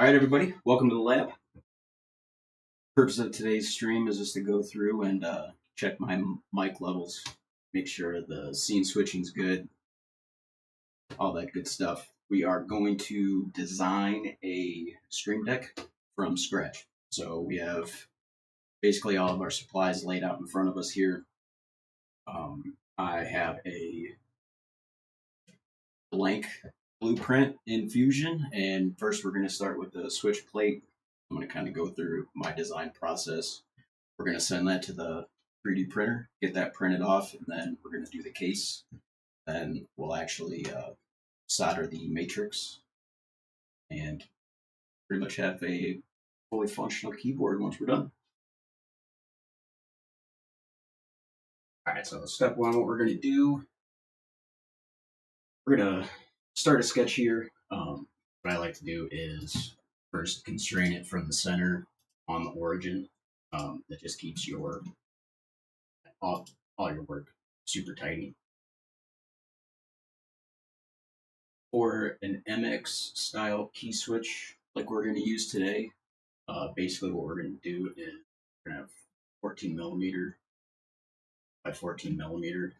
All right, everybody, welcome to the lab. Purpose of today's stream is just to go through and check my mic levels, make sure the scene switching's good, all that good stuff. We are going to design a stream deck from scratch. So we have basically all of our supplies laid out in front of us here. I have a blank blueprint in Fusion, and first we're going to start with the switch plate. I'm going to kind of go through my design process. We're going to send that to the 3D printer, get that printed off, and then we're going to do the case. Then we'll actually solder the matrix and pretty much have a fully functional keyboard once we're done. All right, so step one, what we're going to do, we're going to start a sketch here. What I like to do is first constrain it from the center on the origin. That just keeps your all your work super tidy. For an MX style key switch like we're going to use today, basically what we're going to do is we're going to have 14 millimeter by 14 millimeter,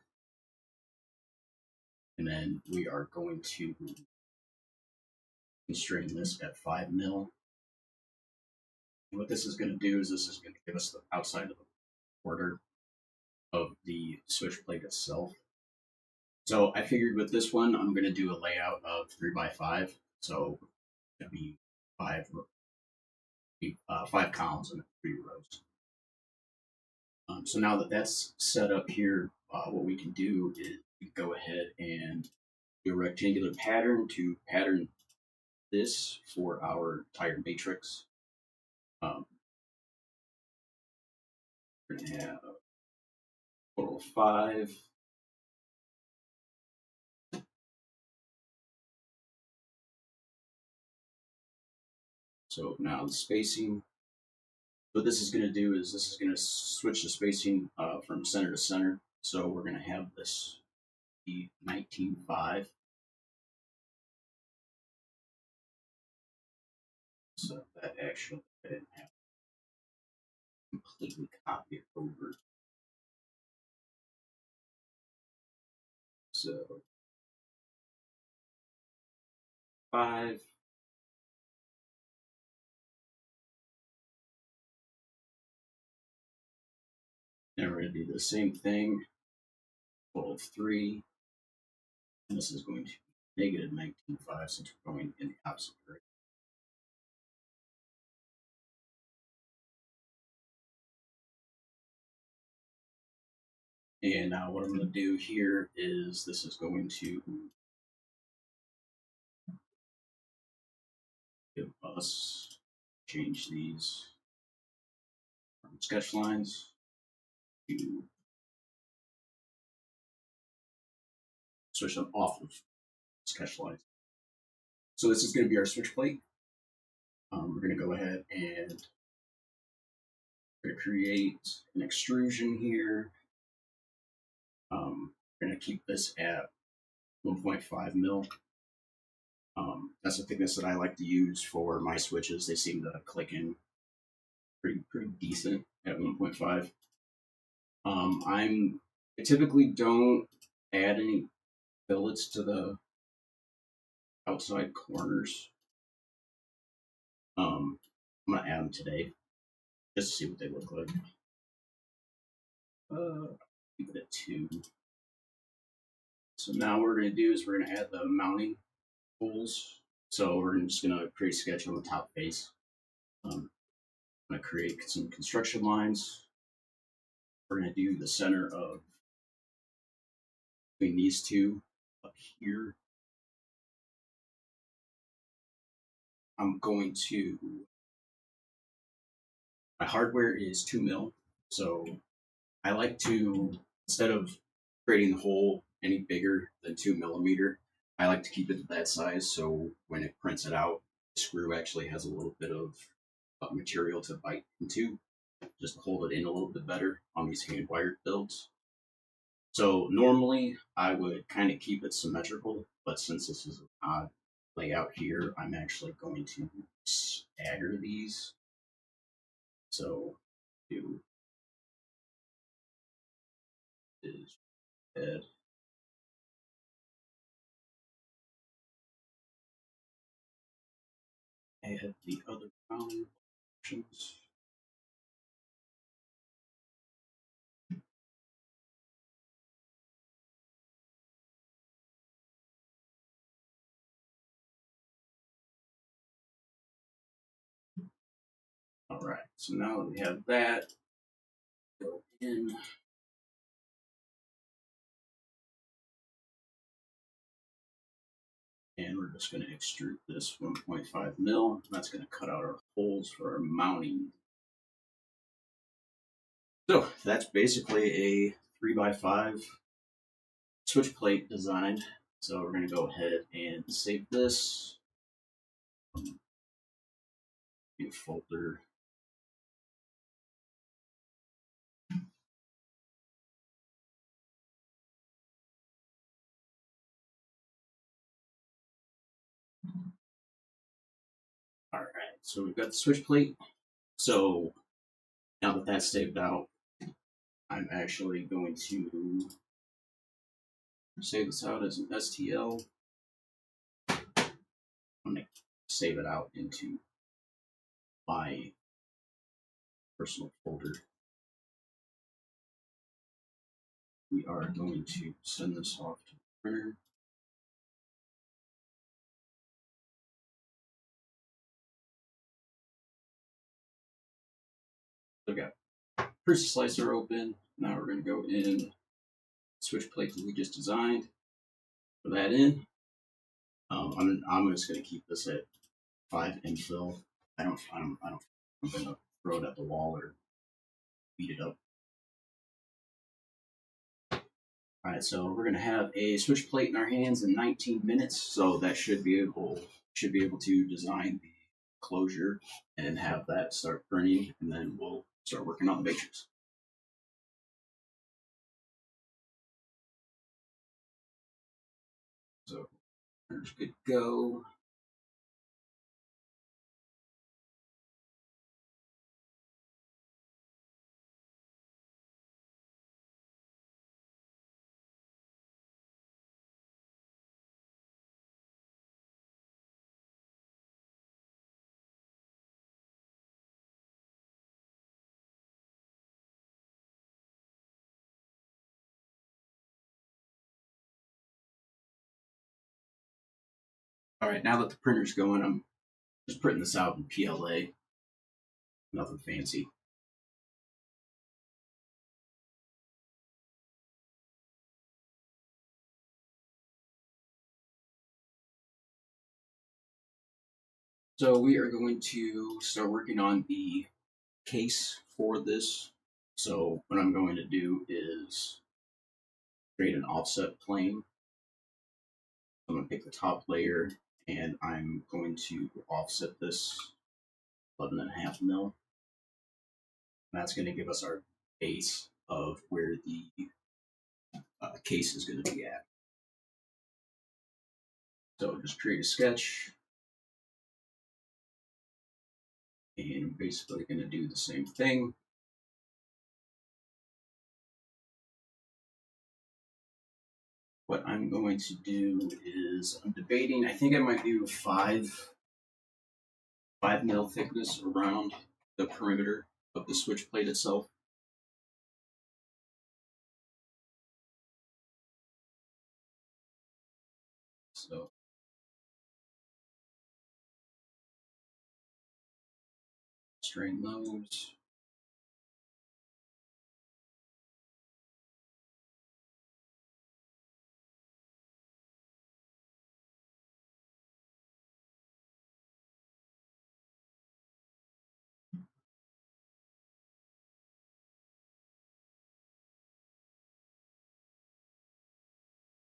and then we are going to constrain this at 5 mil. And what this is going to do is this is going to give us the outside of the border of the switch plate itself. So I figured with this one, I'm going to do a layout of 3x5. So it's going to be five columns and 3 rows. So now that that's set up here, what we can do is we can go ahead and do a rectangular pattern to pattern this for our entire matrix. We're going to have a total of 5. So now the spacing, what this is going to do is this is going to switch the spacing from center to center. So we're going to have this be 19.5. So that actually I didn't have to completely copy it over. So 5. And we're going to do the same thing, total of 3. And this is going to be negative 19.5 since we're going in the opposite direction. And now what I'm going to do here is this is going to give us change these from sketch lines to switch them off of sketch lines. So this is going to be our switch plate. We're going to go ahead and we're going to create an extrusion here. We're going to keep this at 1.5 mil. That's the thickness that I like to use for my switches. They seem to click in pretty decent at 1.5. I typically don't add any fillets to the outside corners. I'm gonna add them today just to see what they look like. Keep it at 2. So now what we're gonna do is we're gonna add the mounting holes. So we're just gonna create a sketch on the top face. I'm gonna create some construction lines. We're gonna do the center of between these two up here. I'm going to, my hardware is 2 mil. So I like to, instead of creating the hole any bigger than 2 millimeter, I like to keep it that size. So when it prints it out, the screw actually has a little bit of material to bite into, just to hold it in a little bit better on these hand wired builds. So normally I would kind of keep it symmetrical, but since this is an odd layout here, I'm actually going to stagger these. So do is head. Add the other round options. All right, so now that we have that, go in. And we're just going to extrude this 1.5 mil. That's going to cut out our holes for our mounting. So that's basically a 3x5 switch plate designed. So we're going to go ahead and save this. New folder. All right, so we've got the switch plate. So now that that's saved out, I'm actually going to save this out as an STL. I'm going to save it out into my personal folder. We are going to send this off to the printer. So I've got PrusaSlicer open. Now we're going to go in switch plate that we just designed. Put that in. I'm just going to keep this at 5 infill. I'm going to throw it at the wall or beat it up. All right, so we're going to have a switch plate in our hands in 19 minutes. So that should be able to design the closure and have that start printing, and then we'll start working on the matrix. So printer's good to go. All right, now that the printer's going, I'm just printing this out in PLA. Nothing fancy. So we are going to start working on the case for this. So what I'm going to do is create an offset plane. I'm going to pick the top layer and I'm going to offset this 11.5 mil. That's going to give us our base of where the case is going to be at. So just create a sketch. And I'm basically going to do the same thing. What I'm going to do is I'm debating, I think I might do 5 mil thickness around the perimeter of the switch plate itself. So strain those.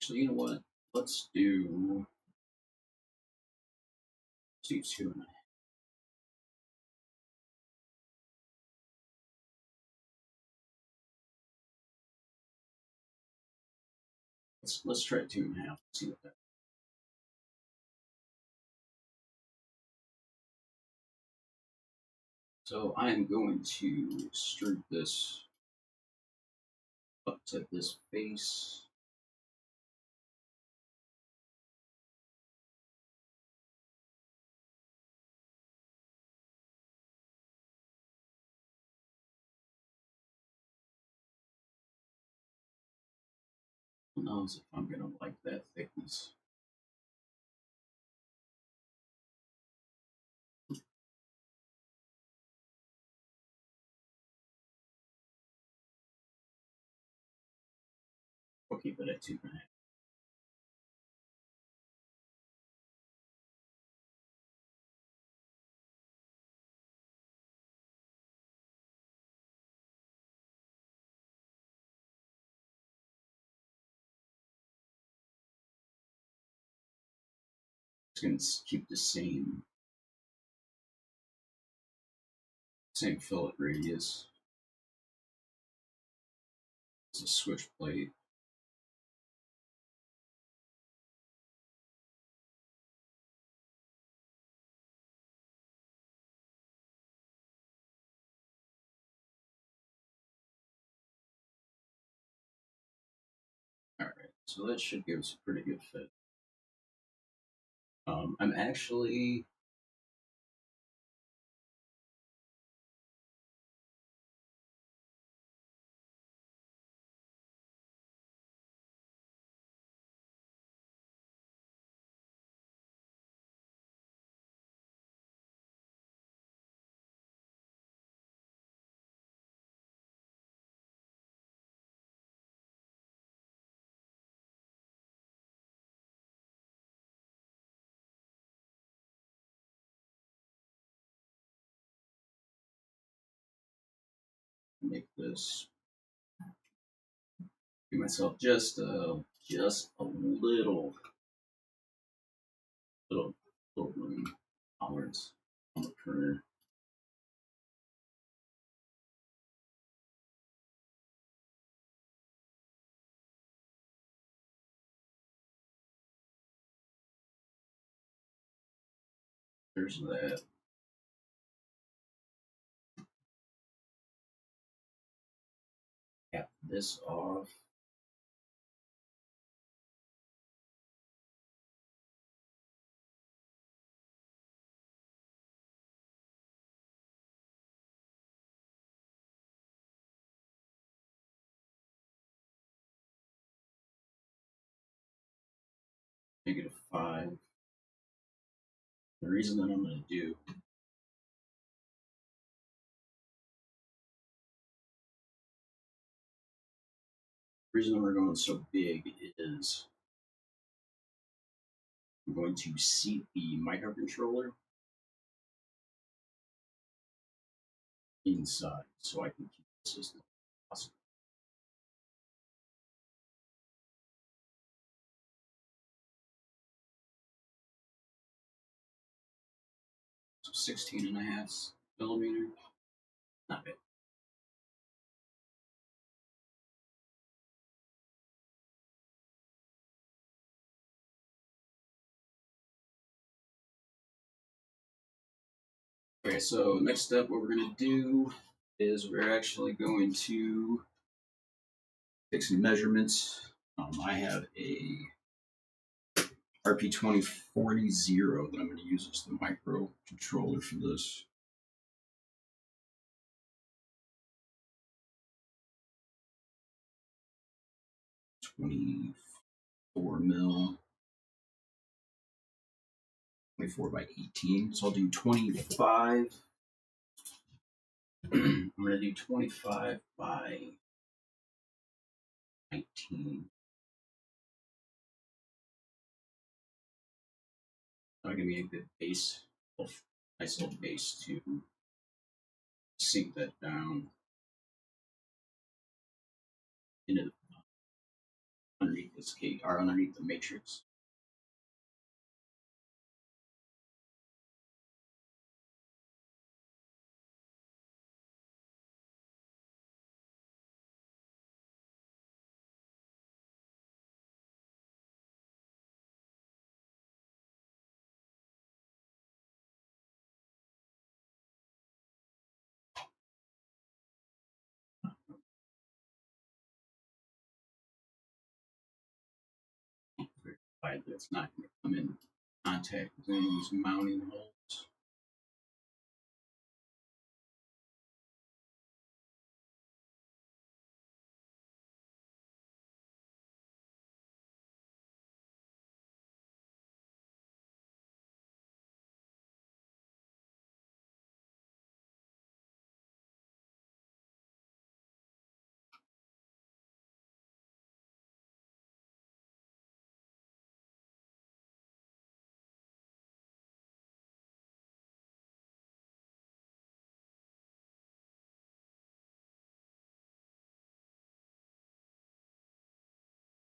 So you know what? Let's do 2.5. Let's try 2.5. See what that. So I am going to strip this up to this face. Who knows if I'm gonna like that thickness. We'll keep it at 2.5. Just gonna keep the same fillet radius. It's a switch plate. Alright, so that should give us a pretty good fit. I'm actually make this give myself just a little room tolerance on the printer. There's that. Cap this off. -5. The reason that I'm going to do the reason we're going so big is I'm going to seat the microcontroller inside so I can keep the system possible. So 16.5 millimeter, not bad. Okay, so next step, what we're going to do is we're actually going to take some measurements. I have a RP2040 that I'm going to use as the microcontroller for this. 24 mil, 24 by 18. So I'll do 25. I'm going to do 25 by 19. That'll give me a good base, nice little base to sink that down into underneath this cake or underneath the matrix. side that's not going to come in contact with any of these mounting holes.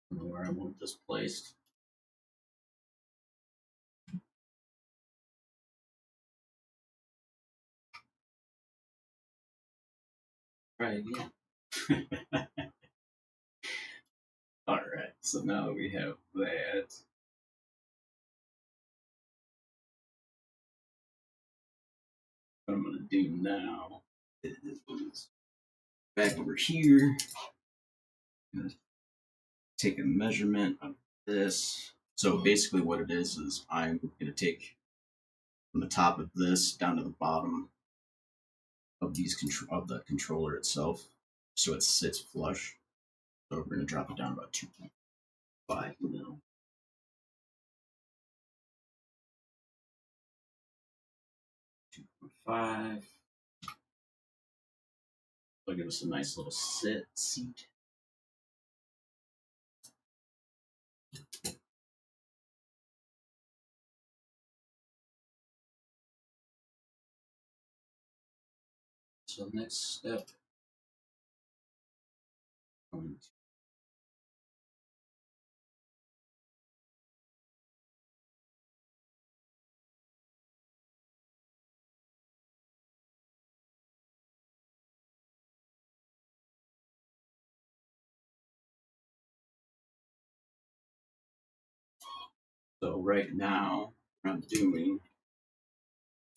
I don't know where I want this placed. Try again. All right, so now that we have that, what I'm going to do now is back over here. I'm going to take a measurement of this. So basically, what it is I'm going to take from the top of this down to the bottom of of the controller itself, so it sits flush. So we're going to drop it down about 2.5 mil. 2.5. It'll give us a nice little seat. So next step, so right now, what I'm doing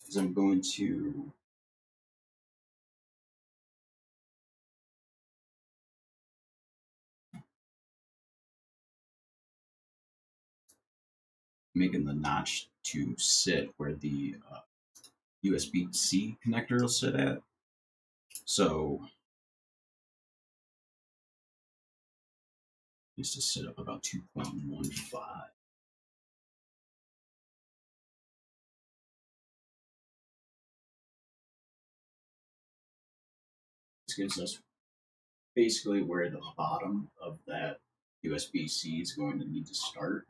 is I'm going to making the notch to sit where the USB-C connector will sit at. So needs to sit up about 2.15. This gives us basically where the bottom of that USB-C is going to need to start.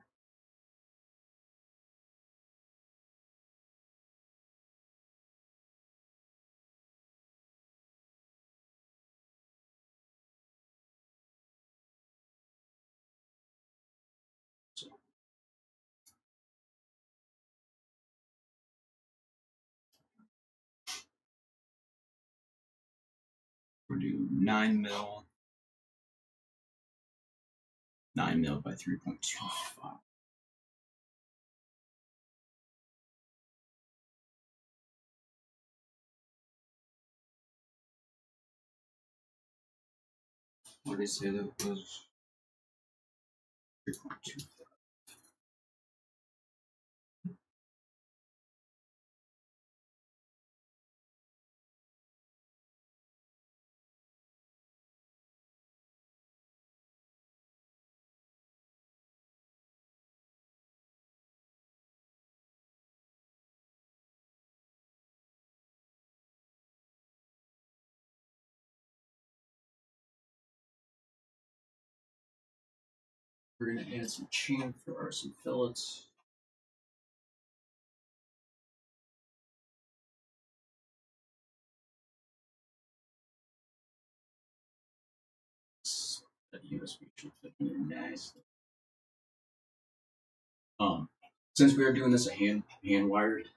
So we're doing 9 mil by 3.25. What did I say that was? 3.25. We're going to add some chamfer or some fillets. That USB should fit in there nicely. Since we are doing this hand wired,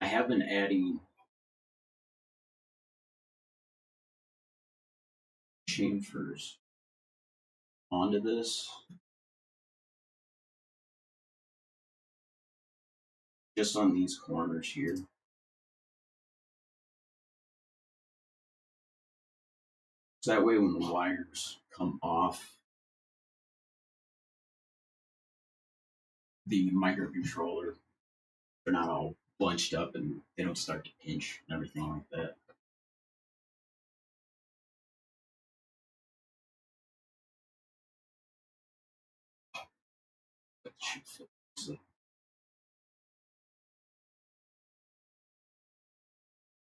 I have been adding chamfers onto this just on these corners here. So that way when the wires come off, the microcontroller. They're not all bunched up and they don't start to pinch and everything like that.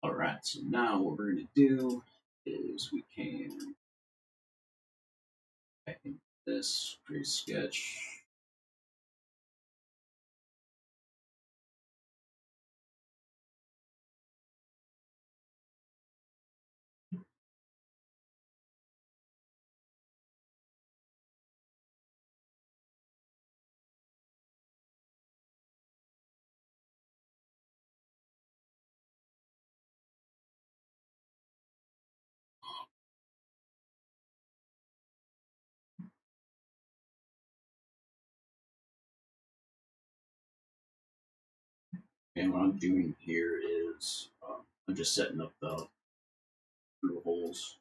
All right, so now what we're going to do is we can back into this, create a sketch. And what I'm doing here is I'm just setting up the through holes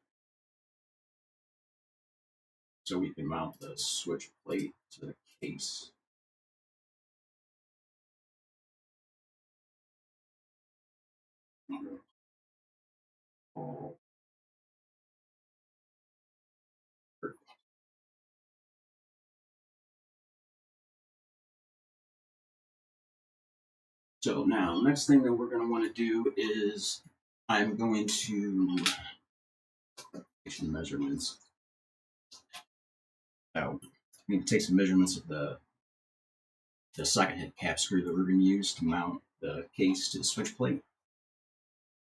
so we can mount the switch plate to the case. Oh, perfect. So now, next thing that we're going to want to do is I'm going to take some measurements. Oh, we need to take some measurements of the socket head cap screw that we're going to use to mount the case to the switch plate.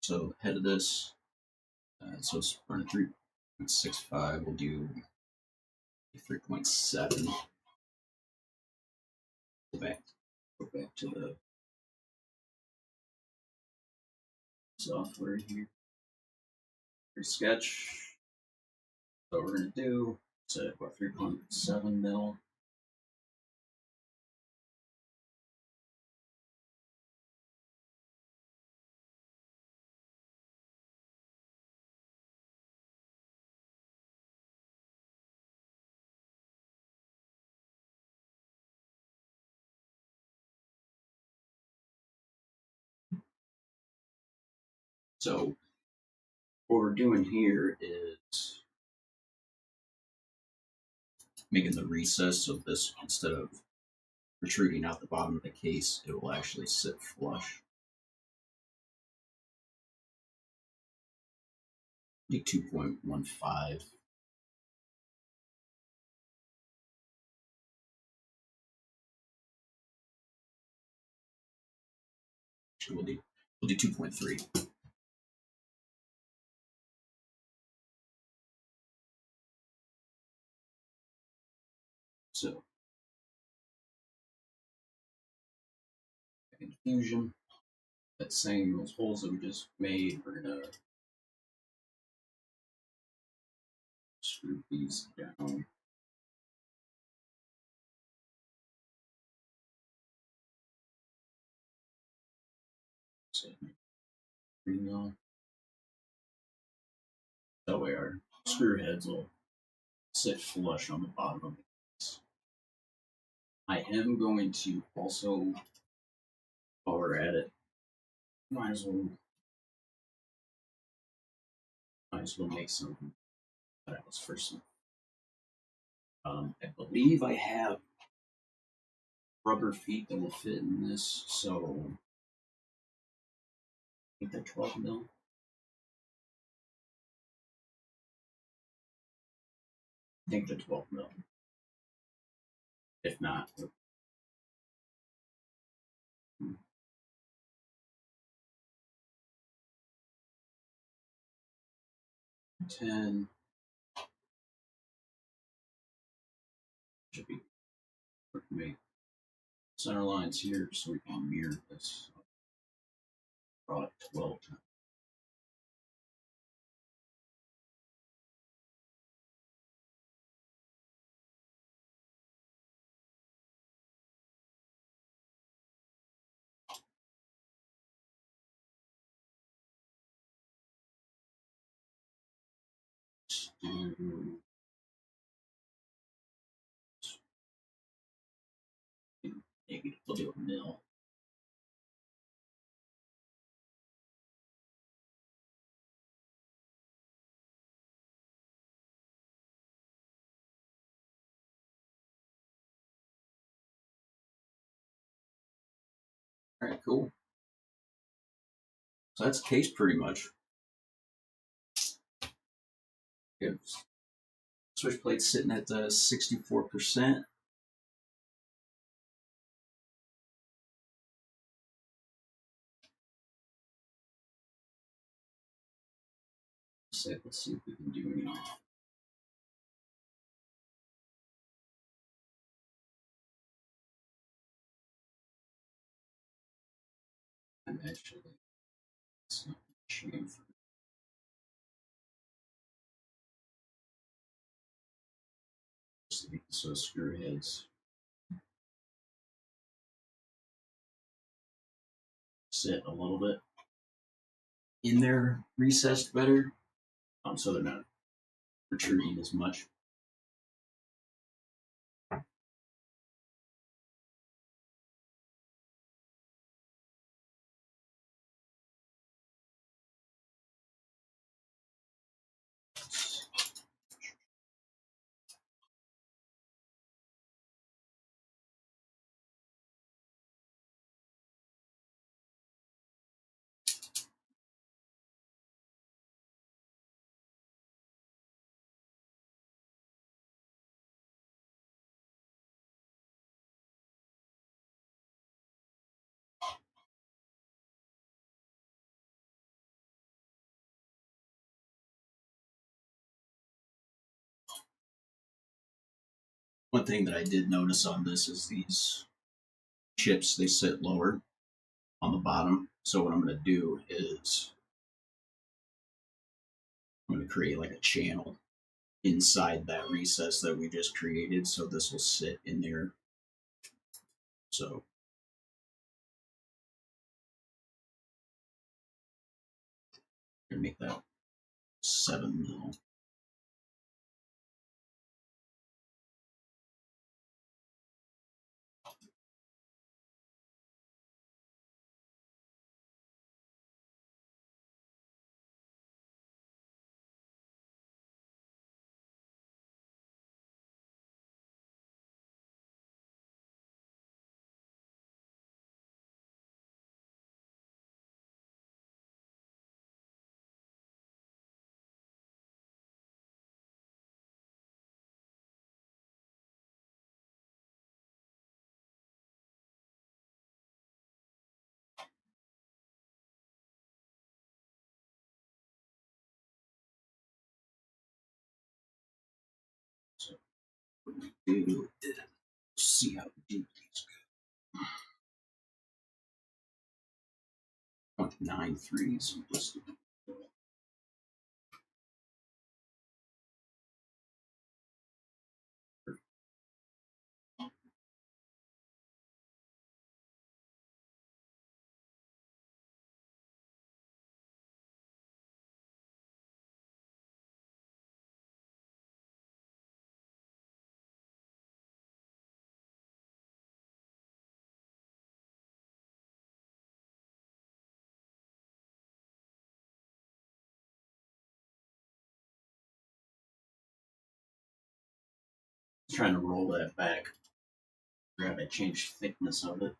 So head of this, so it's running 3.65. We'll do 3.7. Go back to the software here. Your sketch. So what we're going to do is about 3.7 mil. So what we're doing here is making the recess of this, instead of protruding out the bottom of the case, it will actually sit flush. Do 2.15. Actually, we'll do 2.3. So in Fusion, that same those holes that we just made, we're gonna screw these down. So 3 mil. That way our screw heads will sit flush on the bottom of the case. I am going to also, while we're at it, might as well make some cutouts for some. I believe I have rubber feet that will fit in this, so I think they're 12 mil. I think they're 12 mil. If not, 10 should be for me. Center lines here so we can mirror this product 12 times. Maybe we'll do a mill. All right, cool. So that's the case pretty much. Good. Switch plate's sitting at 64%. So let's see if we can do any. I'm actually, it's not a shame for so screw heads. Sit a little bit in there, recessed better, so they're not protruding as much. One thing that I did notice on this is these chips, they sit lower on the bottom. So what I'm going to do is I'm going to create like a channel inside that recess that we just created. So this will sit in there. So I'm going to make that 7 mil. So what we do is see how deep these go. 0.93. So just 'trying to roll that back. Grab I change thickness of it.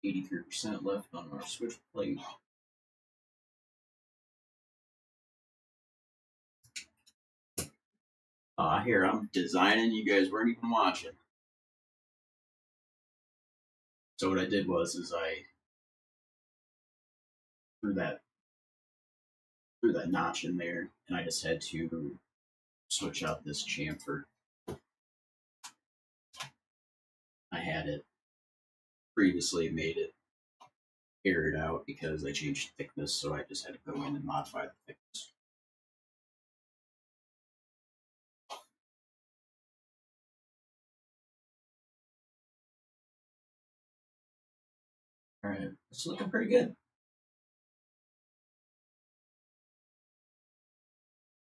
83% left on our switch plate. Here I'm designing. You guys weren't even watching. So what I did was I threw that notch in there, and I just had to switch out this chamfer. I had it previously made it air it out because I changed thickness, so I just had to go in and modify the thickness. All right, it's looking pretty good.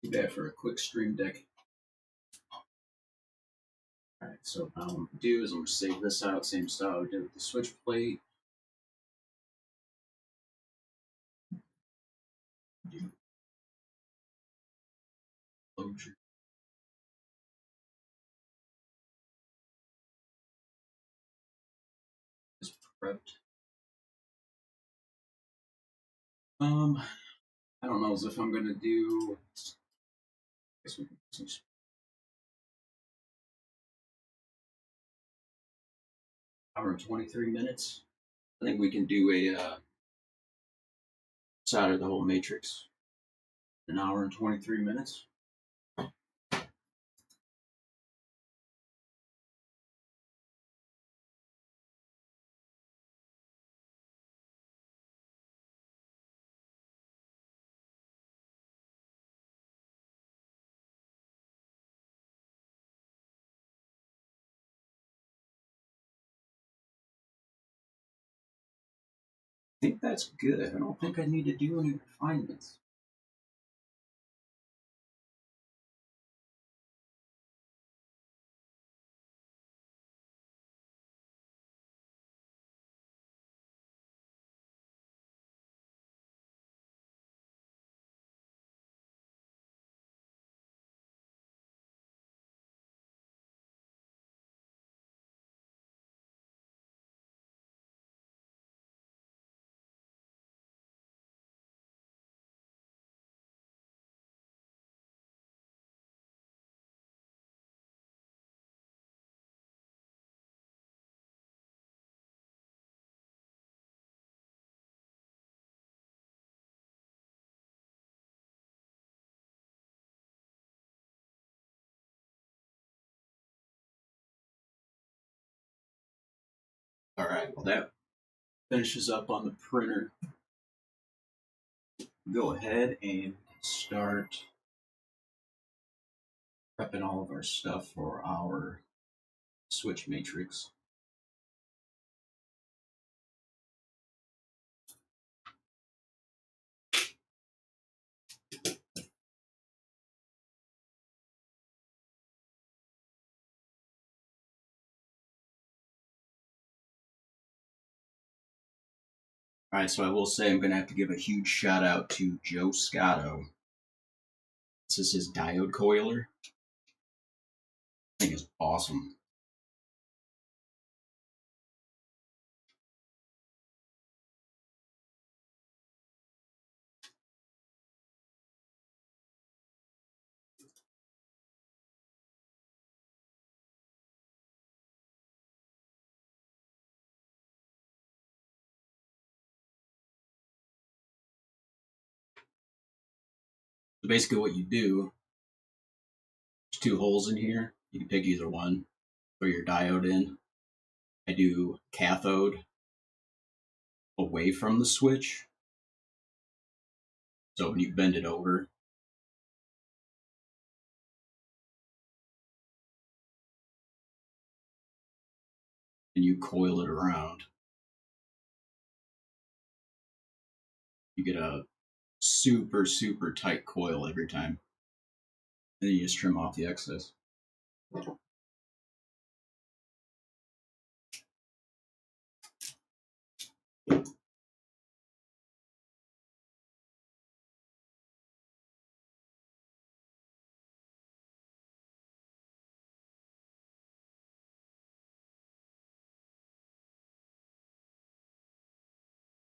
Too bad for a quick stream deck. All right, so now what I'm gonna do is I'm gonna save this out, same style we did with the switch plate. Closure is prepped. I don't know as if I'm gonna do. I guess we can do hour and 23 minutes. I think we can do a solder the whole matrix. An hour and 23 minutes. I think that's good. I don't think I need to do any refinements. All right, well, that finishes up on the printer. Go ahead and start prepping all of our stuff for our switch matrix. All right, so I will say I'm going to have to give a huge shout out to Joe Scotto. This is his diode coiler. I think it's awesome. So basically, what you do, there's two holes in here. You can pick either one. Throw your diode in. I do cathode away from the switch. So when you bend it over, and you coil it around, you get a super, super tight coil every time. And then you just trim off the excess.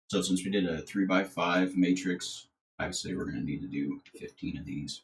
So since we did a 3x5 matrix, I would say we're going to need to do 15 of these.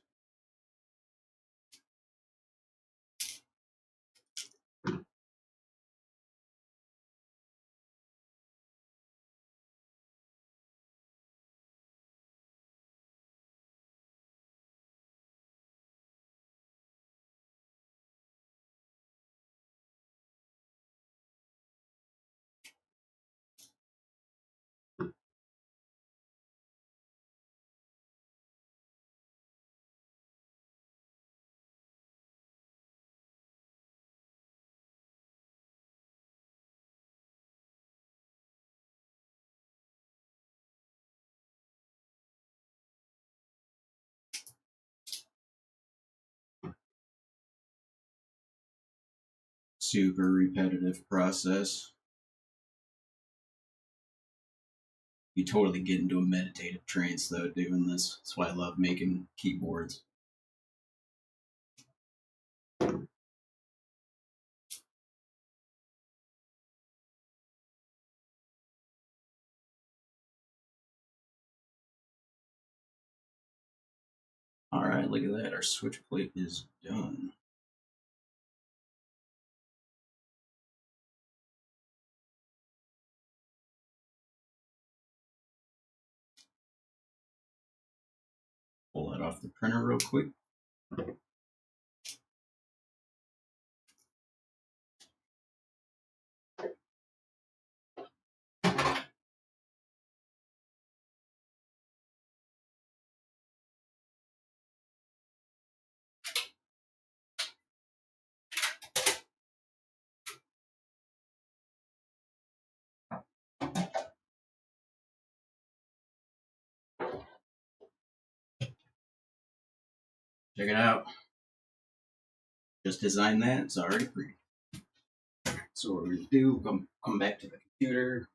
super repetitive process. You totally get into a meditative trance though doing this. That's why I love making keyboards. Alright, look at that. Our switch plate is done. Pull that off the printer real quick. Check it out. Just designed that. It's already printed. So what we're going to do, come back to the computer.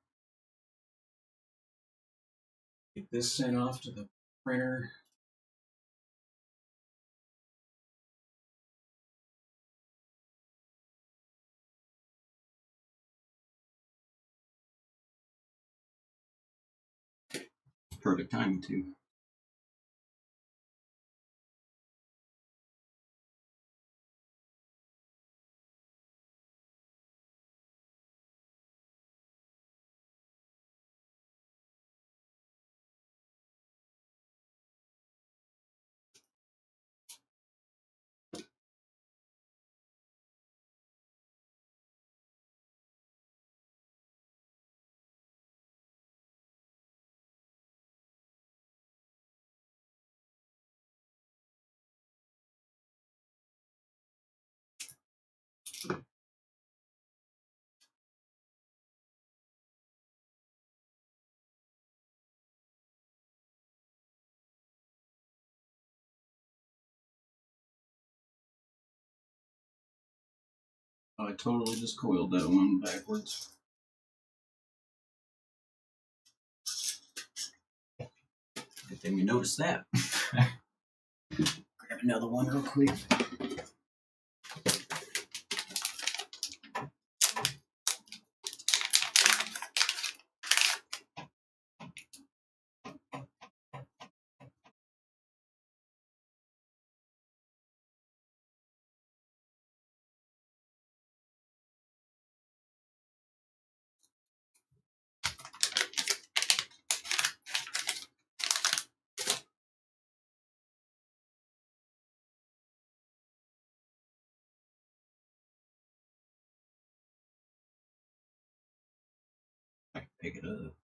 Get this sent off to the printer. Perfect timing too. Oh, I totally just coiled that one backwards. Good thing we noticed that. Grab another one real quick. I can pick it up.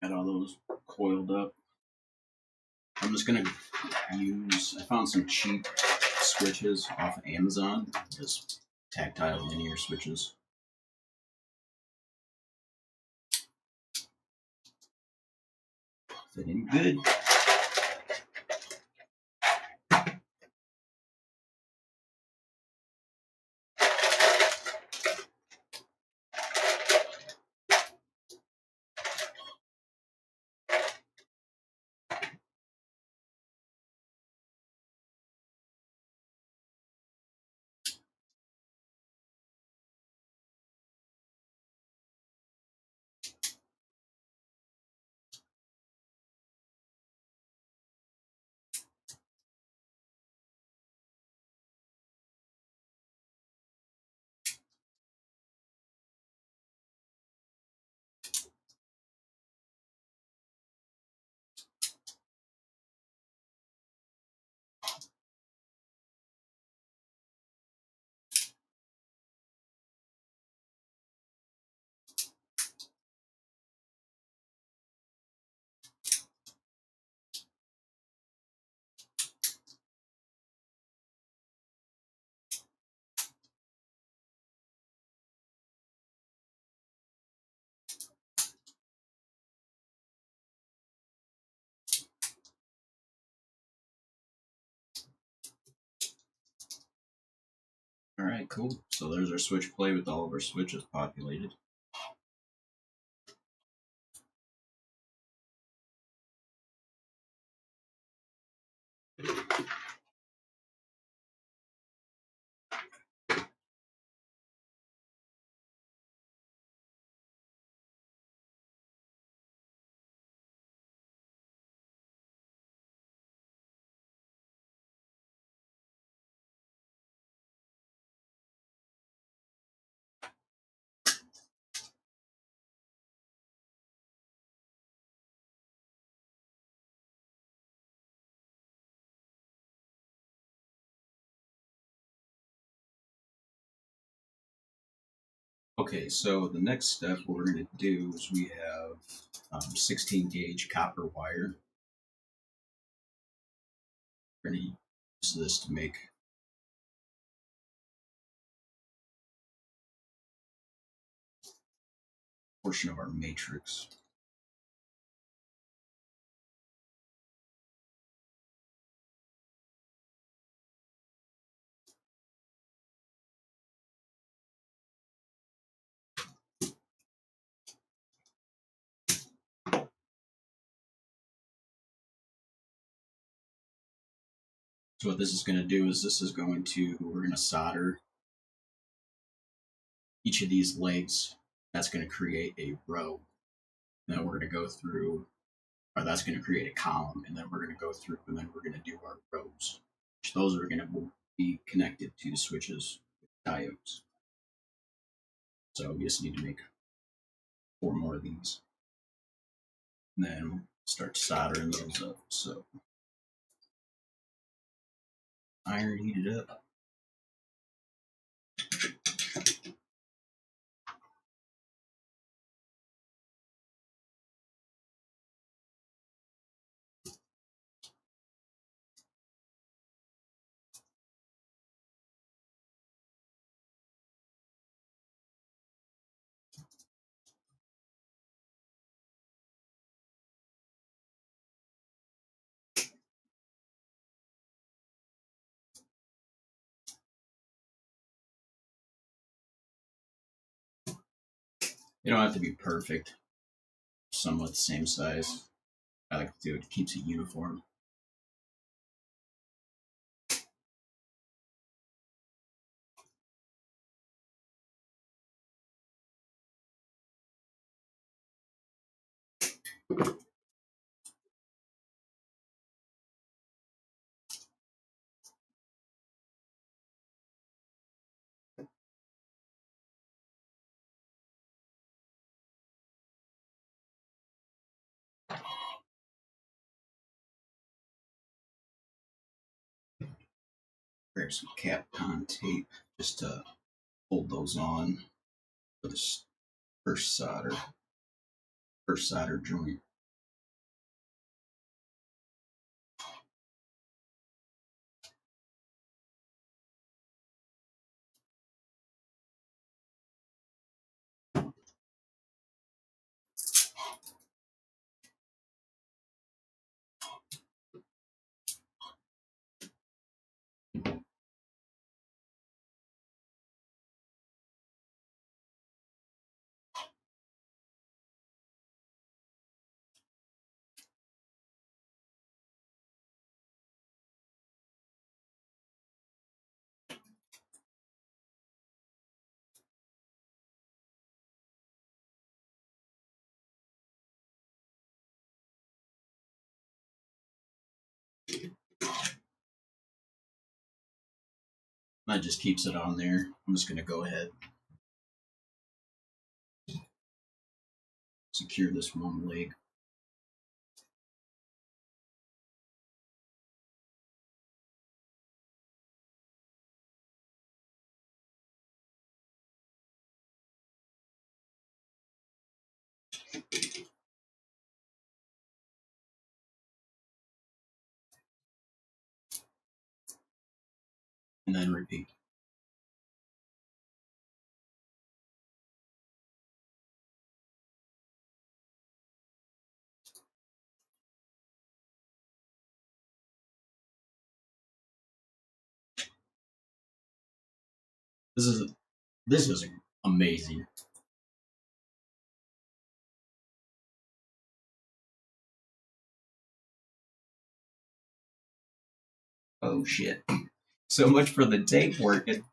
Got all those coiled up. I'm just gonna I found some cheap switches off of Amazon, just tactile linear switches. Fitting good. All right, cool. So there's our switch play with all of our switches populated. Okay, so the next step what we're going to do is we have 16 gauge copper wire. We're going to use this to make a portion of our matrix. So what this is going to do is we're going to solder each of these legs. That's going to create a row. Then we're going to go through, or that's going to create a column, and then we're going to go through, and then we're going to do our rows. Those are going to be connected to the switches with diodes. So we just need to make 4 more of these. And then we'll start soldering those up. So iron heated up. You don't have to be perfect, somewhat the same size. I like to do it, it keeps it uniform. Grab some Capcom tape just to hold those on for this first solder joint. That just keeps it on there. I'm just going to go ahead, secure this one leg. And then repeat. This is amazing. Oh shit. So much for the tape working.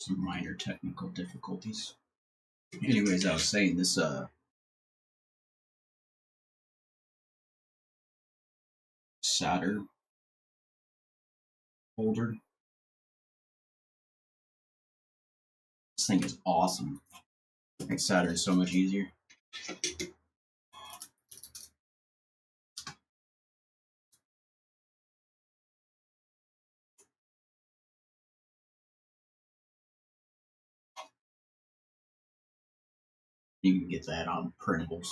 Some minor technical difficulties. Anyways, I was saying this solder holder. This thing is awesome. Makes soldering so much easier. You can get that on printables.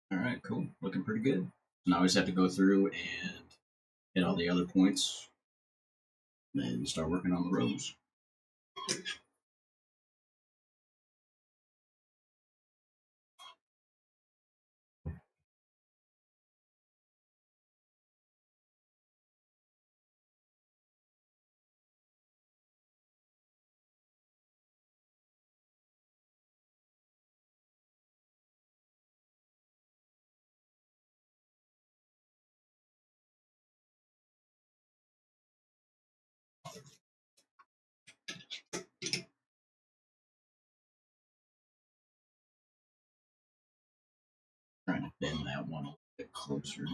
All right, cool. Looking pretty good. Now I just have to go through and hit all the other points, and then start working on the rows. Trying to bend that one a little bit closer.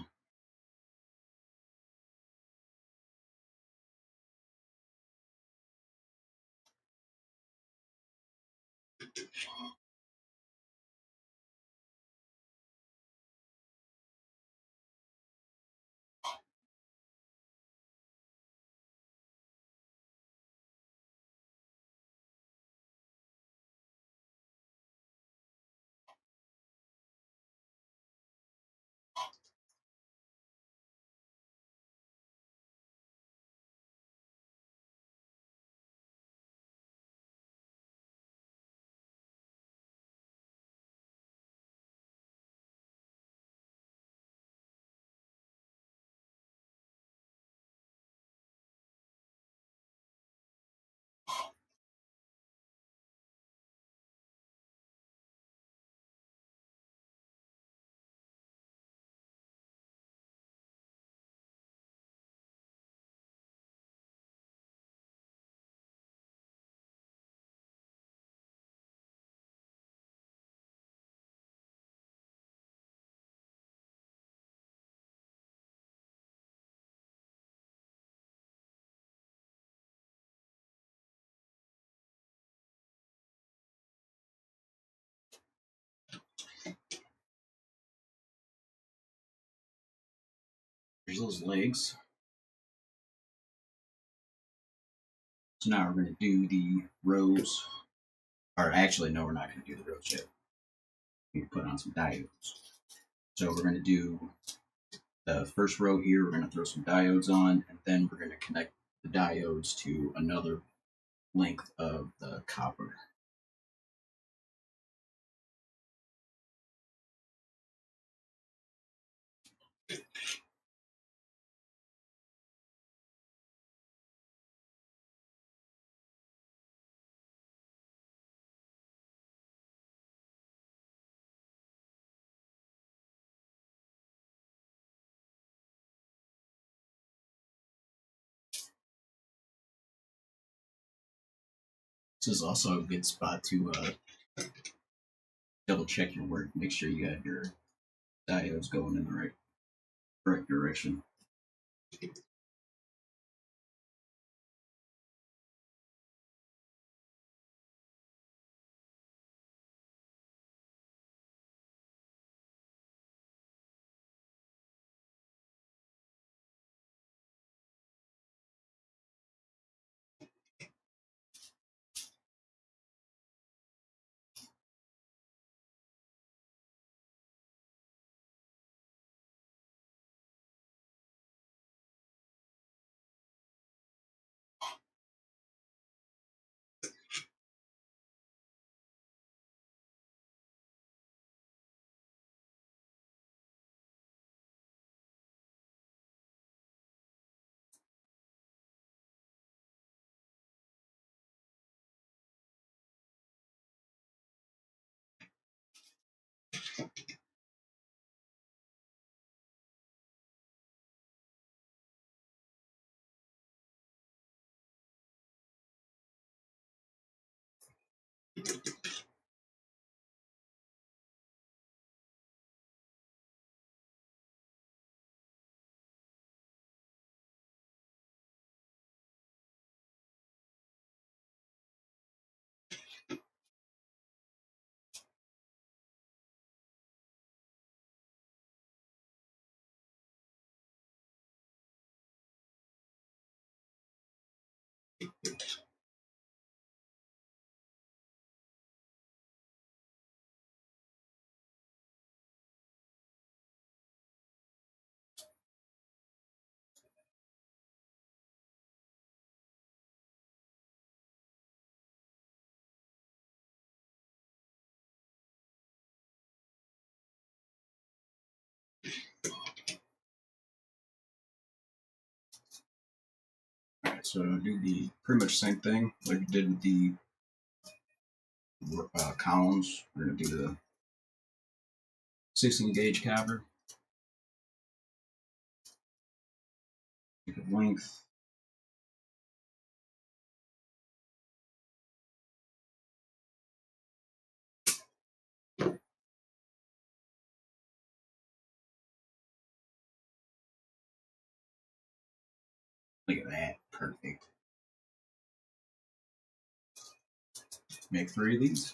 There's those legs. So now we're going to do the rows. Or actually, no, we're not going to do the rows yet. We need to put on some diodes. So we're going to do the first row here. We're going to throw some diodes on, and then we're going to connect the diodes to another length of the copper. This is also a good spot to double check your work. Make sure you have your diodes going in the right direction. Alright, so do the pretty much same thing like we did with the columns. We're going to do the 16 gauge copper. Take a length. Look at that. Perfect. Make 3 of these.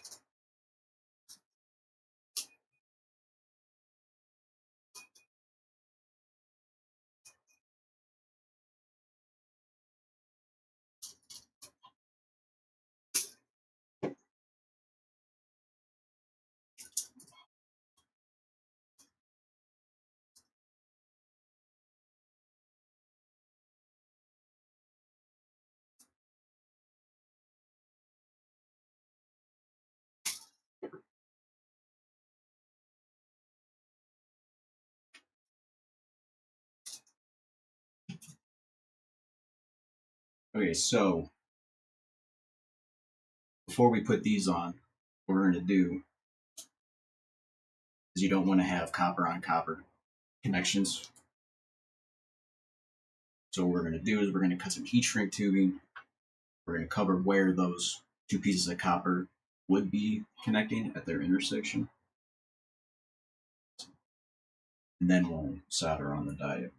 Okay, so before we put these on, what we're going to do is you don't want to have copper on copper connections. So what we're going to do is we're going to cut some heat shrink tubing. We're going to cover where those two pieces of copper would be connecting at their intersection. And then we'll solder on the diodes.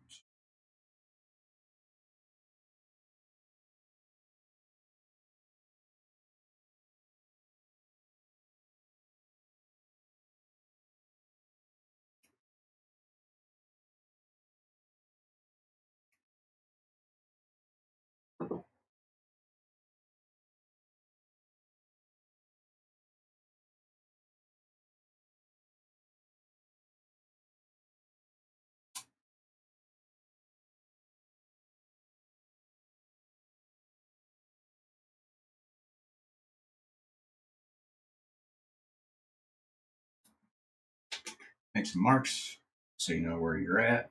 Make some marks so you know where you're at.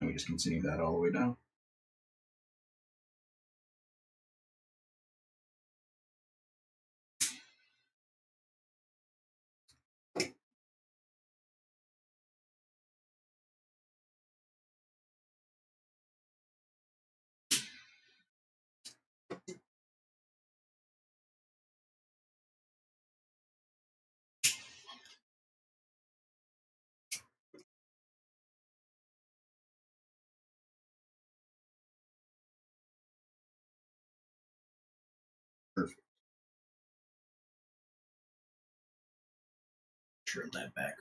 And we just continue that all the way down. Perfect. Turn that back.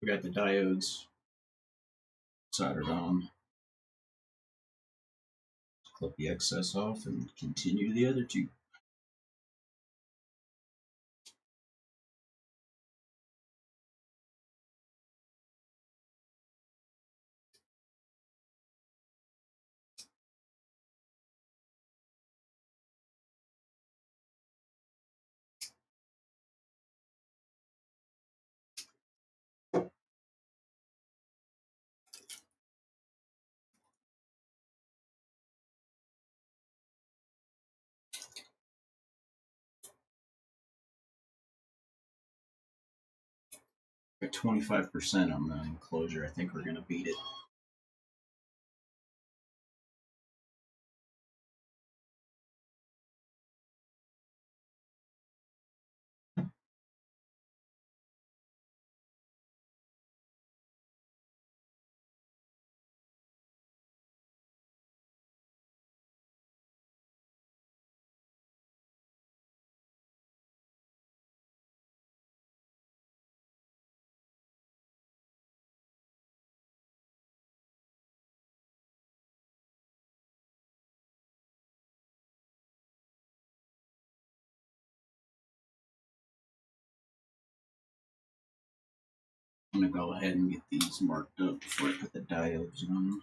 We got the diodes soldered on. Clip the excess off and continue the other two. At 25% on the enclosure, I think we're going to beat it. I'm going to go ahead and get these marked up before I put the diodes on.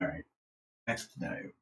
All right, next diodes.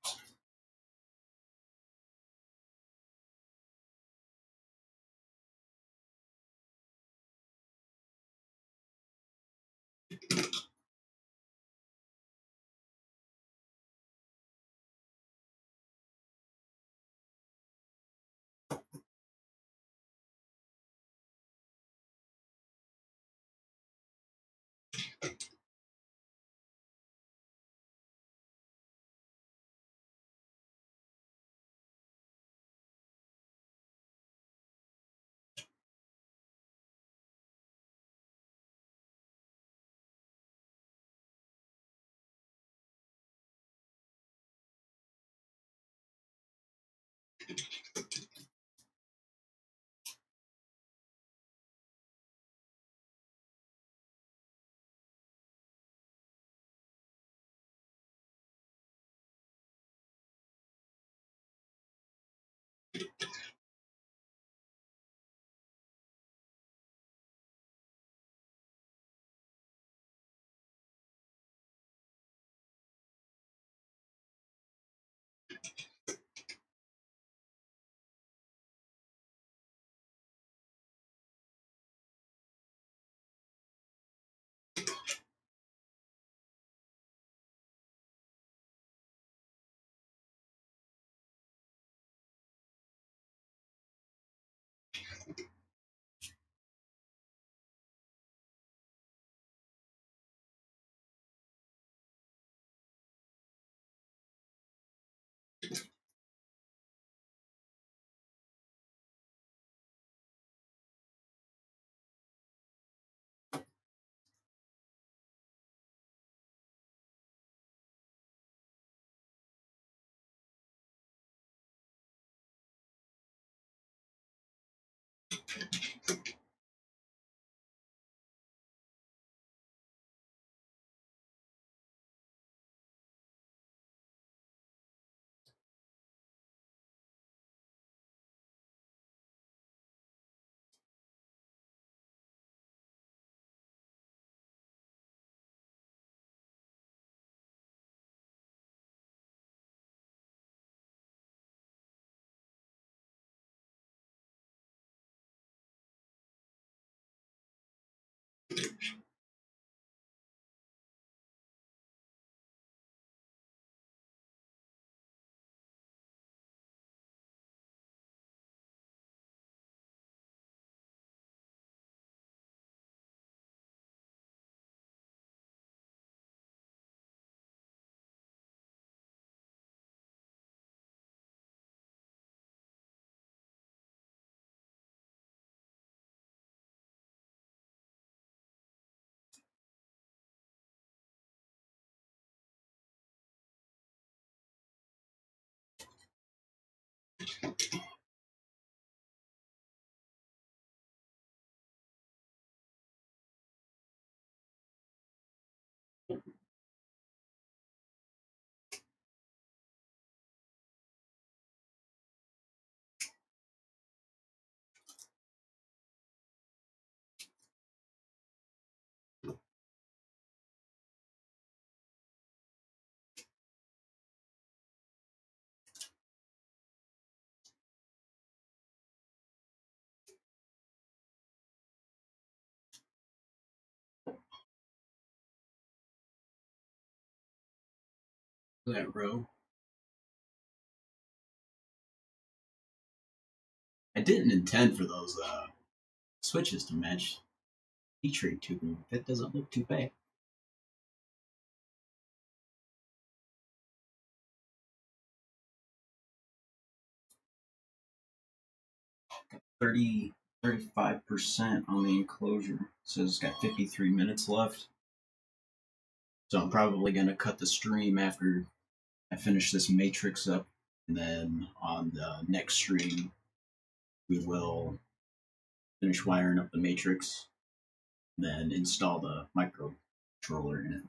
That row. I didn't intend for those switches to match heat shrink tubing. That doesn't look too bad. 35% on the enclosure. It says it's got 53 minutes left. So I'm probably going to cut the stream after I finish this matrix up. And then on the next stream, we will finish wiring up the matrix, and then install the microcontroller in it.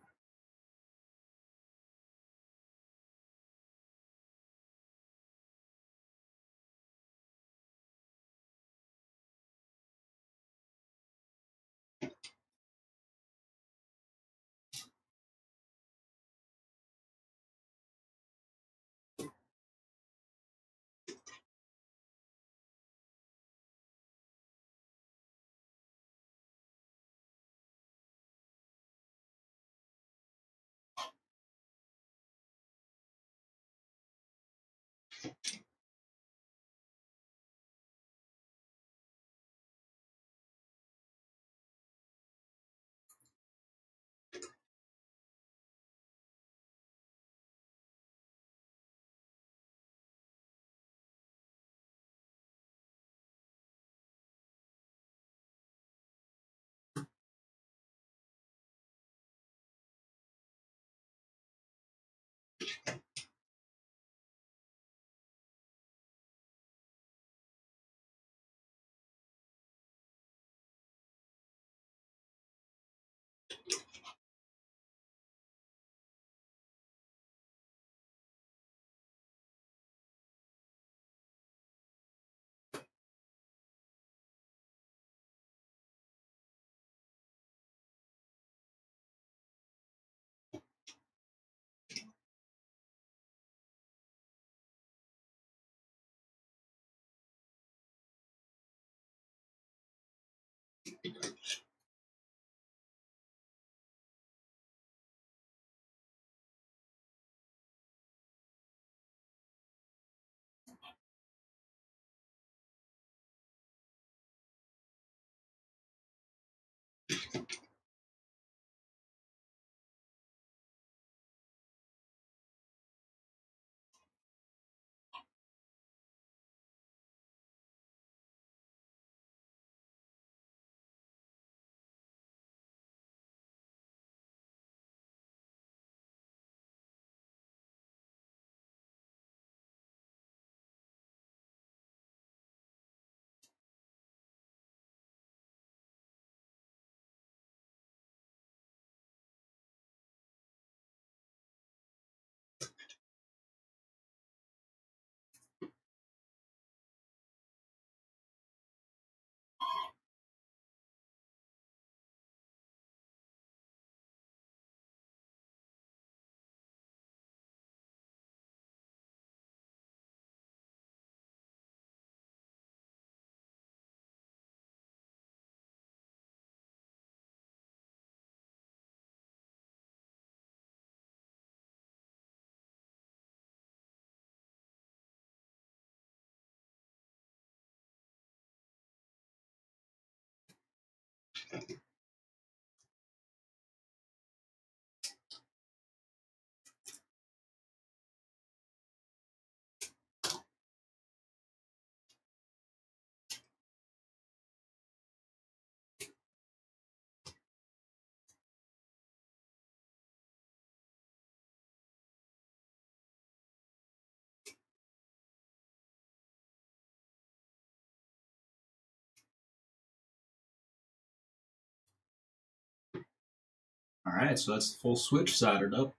All right, so that's the full switch soldered up,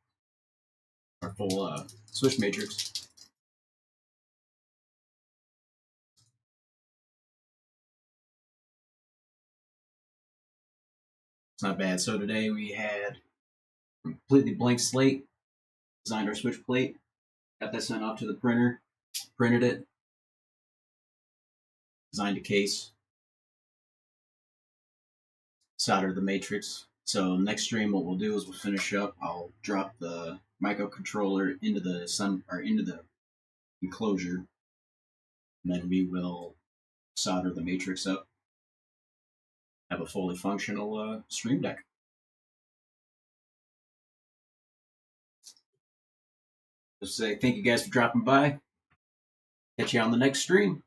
or full switch matrix. It's not bad. So today we had a completely blank slate, designed our switch plate, got that sent off to the printer, printed it, designed a case, soldered the matrix. So next stream, what we'll do is we'll finish up. I'll drop the microcontroller into the into the enclosure, and then we will solder the matrix up. Have a fully functional stream deck. Just say thank you guys for dropping by. Catch you on the next stream.